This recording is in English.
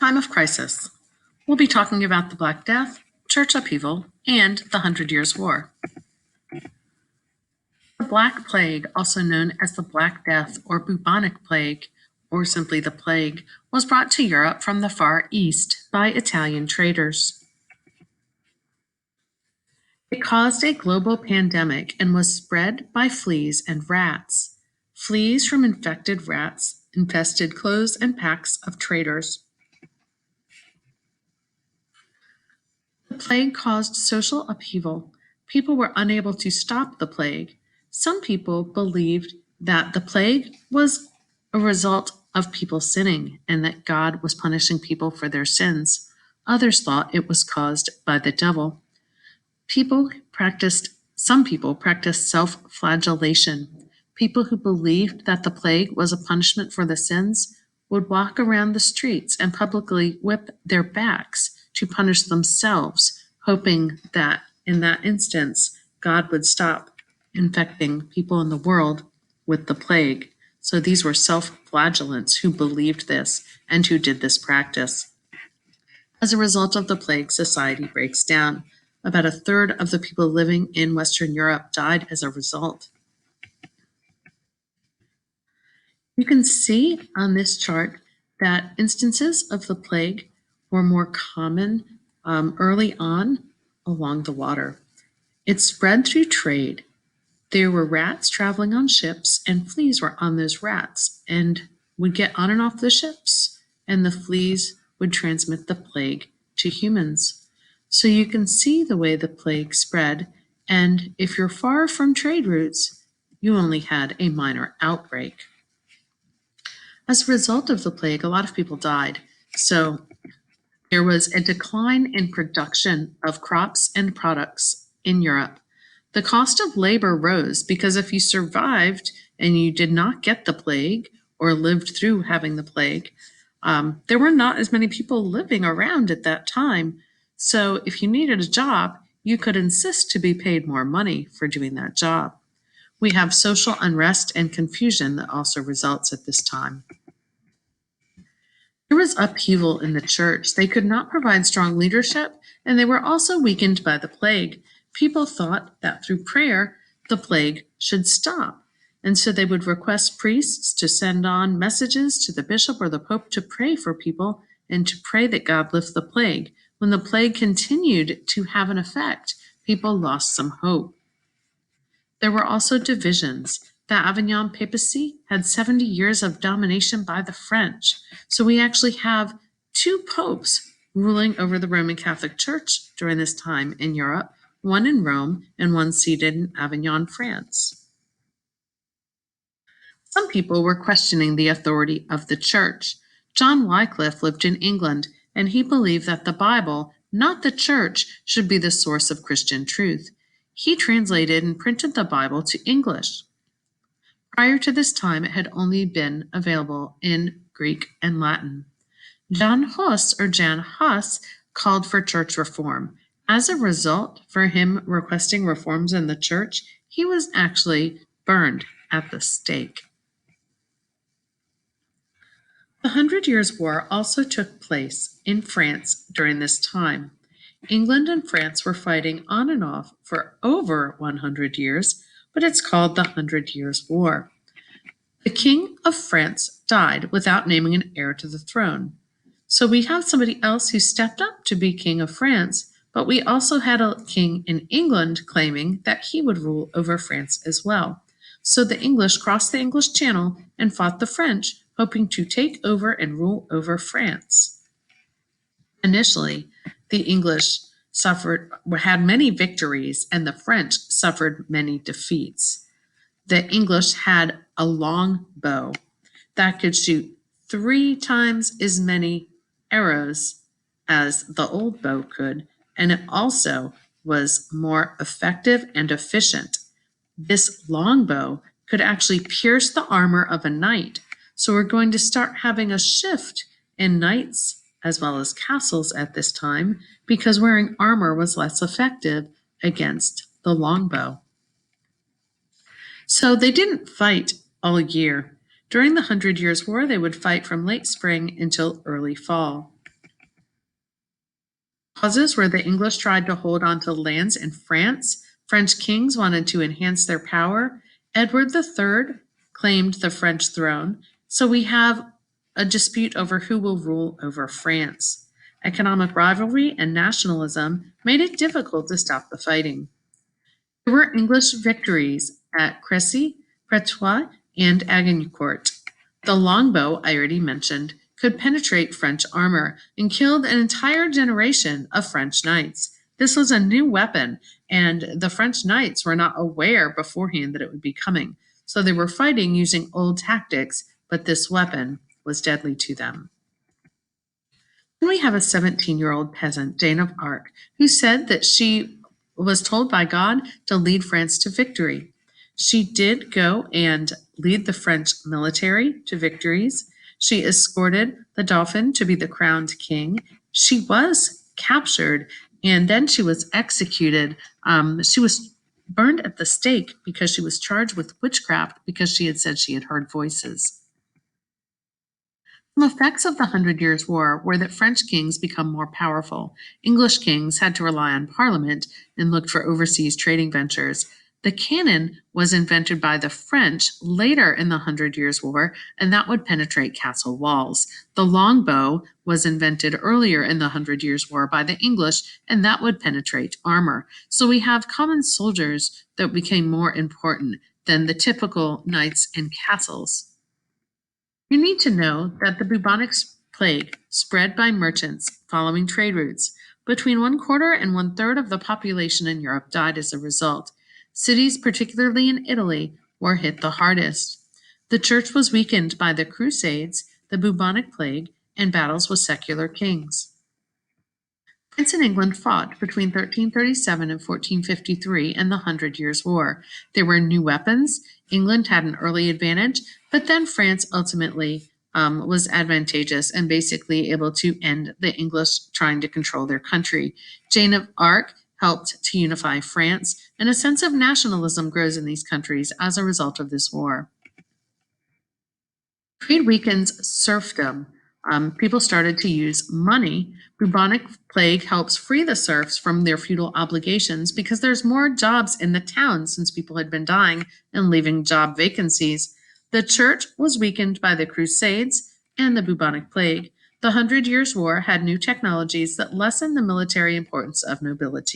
Time of crisis. We'll be talking about the Black Death, church upheaval, and the 100 Years' War. The Black Plague, also known as the Black Death or bubonic plague, or simply the plague, was brought to Europe from the Far East by Italian traders. It caused a global pandemic and was spread by fleas and rats. Fleas from infected rats infested clothes and packs of traders. The plague caused social upheaval. People were unable to stop the plague. Some people believed that the plague was a result of people sinning and that God was punishing people for their sins. Others thought it was caused by the devil. Some people practiced self-flagellation. People who believed that the plague was a punishment for the sins would walk around the streets and publicly whip their backs to punish themselves, hoping that in that instance, God would stop infecting people in the world with the plague. So these were self-flagellants who believed this and who did this practice. As a result of the plague, society breaks down. About a third of the people living in Western Europe died as a result. You can see on this chart that instances of the plague were more common early on along the water. It spread through trade. There were rats traveling on ships, and fleas were on those rats and would get on and off the ships, and the fleas would transmit the plague to humans. So you can see the way the plague spread, and if you're far from trade routes, you only had a minor outbreak. As a result of the plague, a lot of people died. So there was a decline in production of crops and products in Europe. The cost of labor rose because if you survived and you did not get the plague or lived through having the plague, there were not as many people living around at that time. So if you needed a job, you could insist to be paid more money for doing that job. We have social unrest and confusion that also results at this time. There was upheaval in the church. They could not provide strong leadership, and they were also weakened by the plague. People thought that through prayer, the plague should stop. And so they would request priests to send on messages to the bishop or the pope to pray for people and to pray that God lift the plague. When the plague continued to have an effect, people lost some hope. There were also divisions. The Avignon papacy had 70 years of domination by the French. So we actually have two popes ruling over the Roman Catholic Church during this time in Europe, one in Rome and one seated in Avignon, France. Some people were questioning the authority of the church. John Wycliffe lived in England, and he believed that the Bible, not the church, should be the source of Christian truth. He translated and printed the Bible to English. Prior to this time, it had only been available in Greek and Latin. Jan Hus called for church reform. As a result, for him requesting reforms in the church, he was actually burned at the stake. The 100 Years' War also took place in France during this time. England and France were fighting on and off for over 100 years, but it's called the 100 Years' War. The King of France died without naming an heir to the throne. So we have somebody else who stepped up to be King of France, but we also had a king in England claiming that he would rule over France as well. So the English crossed the English Channel and fought the French, hoping to take over and rule over France. Initially, the English had many victories, and the French suffered many defeats. The English had a long bow that could shoot 3 times as many arrows as the old bow could, and it also was more effective and efficient. This longbow could actually pierce the armor of a knight. So we're going to start having a shift in knights as well as castles at this time because wearing armor was less effective against the longbow. So they didn't fight all year. During the 100 Years' War, they would fight from late spring until early fall. Causes were the English tried to hold on to lands in France. French kings wanted to enhance their power. Edward III claimed the French throne. So we have a dispute over who will rule over France. Economic rivalry and nationalism made it difficult to stop the fighting. There were English victories at Crecy, Pertuis, and Agincourt. The longbow, I already mentioned, could penetrate French armor and killed an entire generation of French knights. This was a new weapon, and the French knights were not aware beforehand that it would be coming. So they were fighting using old tactics, but this weapon was deadly to them. Then we have a 17-year-old peasant, Jane of Arc, who said that she was told by God to lead France to victory. She did go and lead the French military to victories. She escorted the Dauphin to be the crowned king. She was captured and then she was executed. She was burned at the stake because she was charged with witchcraft because she had said she had heard voices. Some effects of the Hundred Years' War were that French kings become more powerful. English kings had to rely on Parliament and looked for overseas trading ventures. The cannon was invented by the French later in the Hundred Years' War, and that would penetrate castle walls. The longbow was invented earlier in the Hundred Years' War by the English, and that would penetrate armor. So we have common soldiers that became more important than the typical knights in castles. You need to know that the bubonic plague spread by merchants following trade routes. Between 1/4 and 1/3 of the population in Europe died as a result. Cities, particularly in Italy, were hit the hardest. The church was weakened by the Crusades, the bubonic plague, and battles with secular kings. France and England fought between 1337 and 1453 in the Hundred Years' War. There were new weapons. England had an early advantage, but then France ultimately was advantageous and basically able to end the English trying to control their country. Jane of Arc helped to unify France, and a sense of nationalism grows in these countries as a result of this war. Trade weakens serfdom. People started to use money. Bubonic plague helps free the serfs from their feudal obligations because there's more jobs in the town since people had been dying and leaving job vacancies. The church was weakened by the Crusades and the bubonic plague. The Hundred Years' War had new technologies that lessened the military importance of nobility.